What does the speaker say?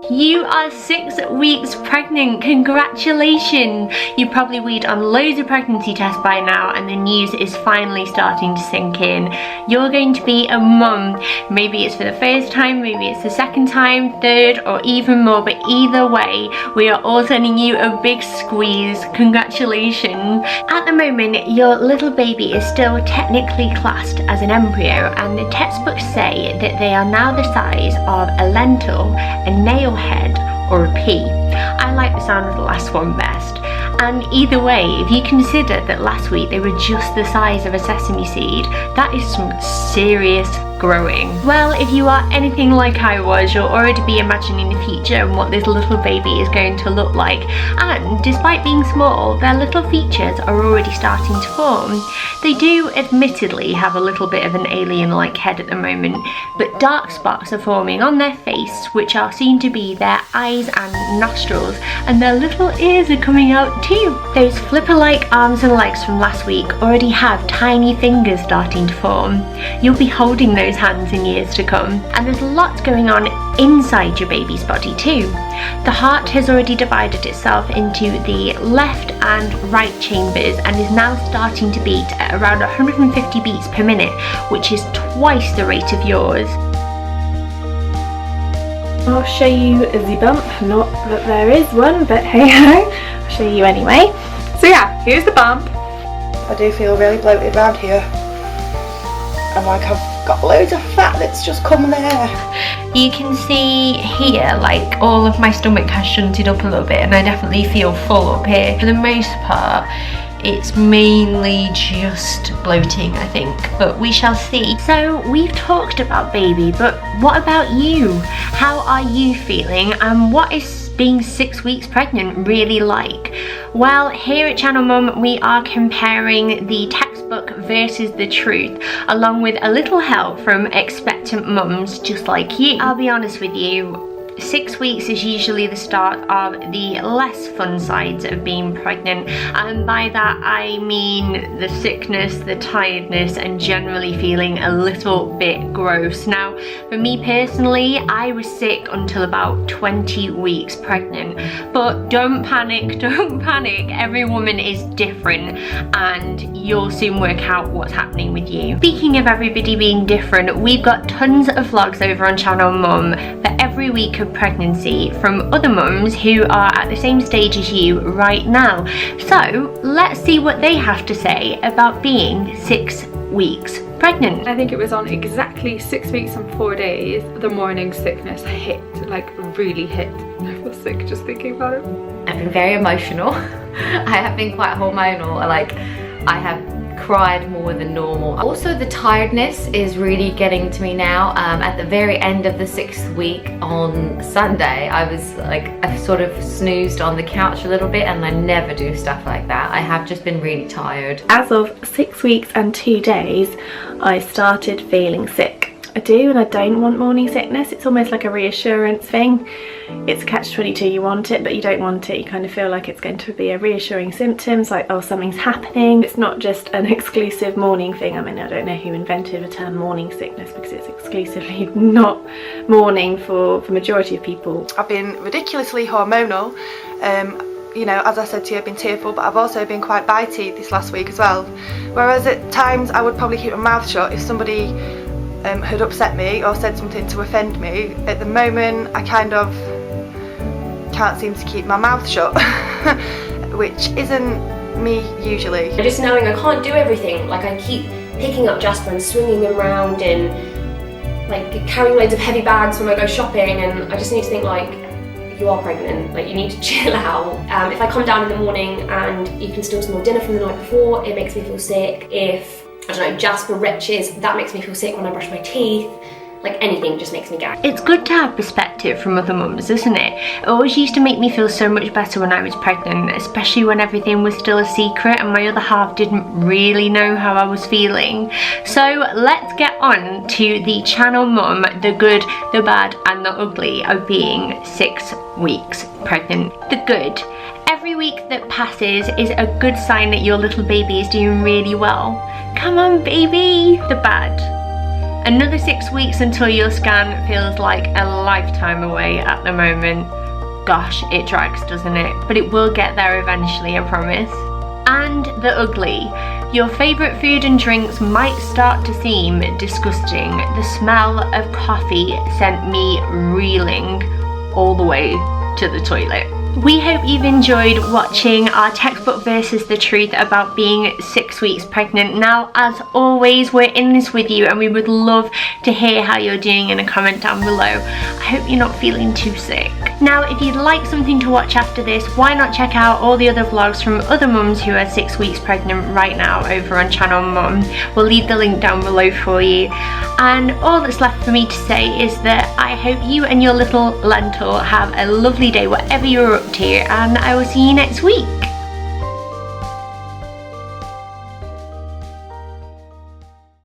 You are 6 weeks pregnant. Congratulations. You probably read on loads of pregnancy tests by now and the news is finally starting to sink in. You're going to be a mum. Maybe it's for the first time, maybe it's the second time, third, or even more, but either way, we are all sending you a big squeeze. Congratulations. At the moment, your little baby is still technically classed as an embryo, and the textbooks say that they are now the size of a lentil, a nail head, or a pea. I like the sound of the last one best. And either way, if you consider that last week they were just the size of a sesame seed, that is some serious growing. Well, if you are anything like I was, you'll already be imagining the future and what this little baby is going to look like. And despite being small, their little features are already starting to form. They do admittedly have a little bit of an alien-like head at the moment, but dark spots are forming on their face, which are seen to be their eyes and nostrils, and their little ears are coming out too. Those flipper-like arms and legs from last week already have tiny fingers starting to form. You'll be holding those hands in years to come. And there's lots going on inside your baby's body too. The heart has already divided itself into the left and right chambers and is now starting to beat at around 150 beats per minute, which is twice the rate of yours. I'll show you the bump, not that there is one, but hey ho, I'll show you anyway. So yeah, here's the bump. I do feel really bloated around here. And like I've got loads of fat that's just come there. You can see here, like, all of my stomach has shunted up a little bit and I definitely feel full up here. For the most part, it's mainly just bloating, I think, but we shall see. So we've talked about baby, but what about you? How are you feeling and what is being 6 weeks pregnant really like? Well, here at Channel Mum, we are comparing the textbook versus the truth, along with a little help from expectant mums just like you. I'll be honest with you, 6 weeks is usually the start of the less fun sides of being pregnant, and by that I mean the sickness, the tiredness, and generally feeling a little bit gross. Now, for me personally, I was sick until about 20 weeks pregnant, but don't panic, don't panic. Every woman is different and you'll soon work out what's happening with you. Speaking of everybody being different, we've got tons of vlogs over on Channel Mum for every week of pregnancy from other mums who are at the same stage as you right now. So let's see what they have to say about being 6 weeks pregnant. I think it was on exactly 6 weeks and 4 days the morning sickness hit, like really hit. I feel sick just thinking about it. I've been very emotional. I have been quite hormonal, like I have cried more than normal. Also, the tiredness is really getting to me now. At the very end of the 6th week on Sunday, I was like, I sort of snoozed on the couch a little bit, and I never do stuff like that. I have just been really tired. As of 6 weeks and 2 days, I started feeling sick. I do and I don't want morning sickness. It's almost like a reassurance thing. It's catch-22, you want it but you don't want it. You kind of feel like it's going to be a reassuring symptoms, like, oh, something's happening. It's not just an exclusive morning thing. I mean, I don't know who invented the term morning sickness, because it's exclusively not morning for the majority of people. I've been ridiculously hormonal. You know, as I said to you, I've been tearful, but I've also been quite bitey this last week as well. Whereas at times I would probably keep my mouth shut if somebody had upset me or said something to offend me. At the moment I kind of can't seem to keep my mouth shut, which isn't me usually. Just knowing I can't do everything, like I keep picking up Jasper and swinging him around and like carrying loads of heavy bags when I go shopping, and I just need to think, like, you are pregnant, like you need to chill out. If I come down in the morning and you can still smell dinner from the night before, it makes me feel sick. If, I don't know, Jasper retches, that makes me feel sick when I brush my teeth. Like anything just makes me gag. It's good to have perspective from other mums, isn't it? It always used to make me feel so much better when I was pregnant, especially when everything was still a secret and my other half didn't really know how I was feeling. So let's get on to the Channel Mum, the good, the bad and the ugly of being 6 weeks pregnant. The good. Every week that passes is a good sign that your little baby is doing really well. Come on, baby. The bad. Another 6 weeks until your scan feels like a lifetime away at the moment. Gosh, it drags, doesn't it? But it will get there eventually, I promise. And the ugly. Your favourite food and drinks might start to seem disgusting. The smell of coffee sent me reeling all the way to the toilet. We hope you've enjoyed watching our textbook versus the truth about being 6 weeks pregnant. Now, as always, we're in this with you and we would love to hear how you're doing in a comment down below. I hope you're not feeling too sick. Now, if you'd like something to watch after this, why not check out all the other vlogs from other mums who are 6 weeks pregnant right now over on Channel Mum. We'll leave the link down below for you. And all that's left for me to say is that I hope you and your little lentil have a lovely day whatever you're up to, and I will see you next week.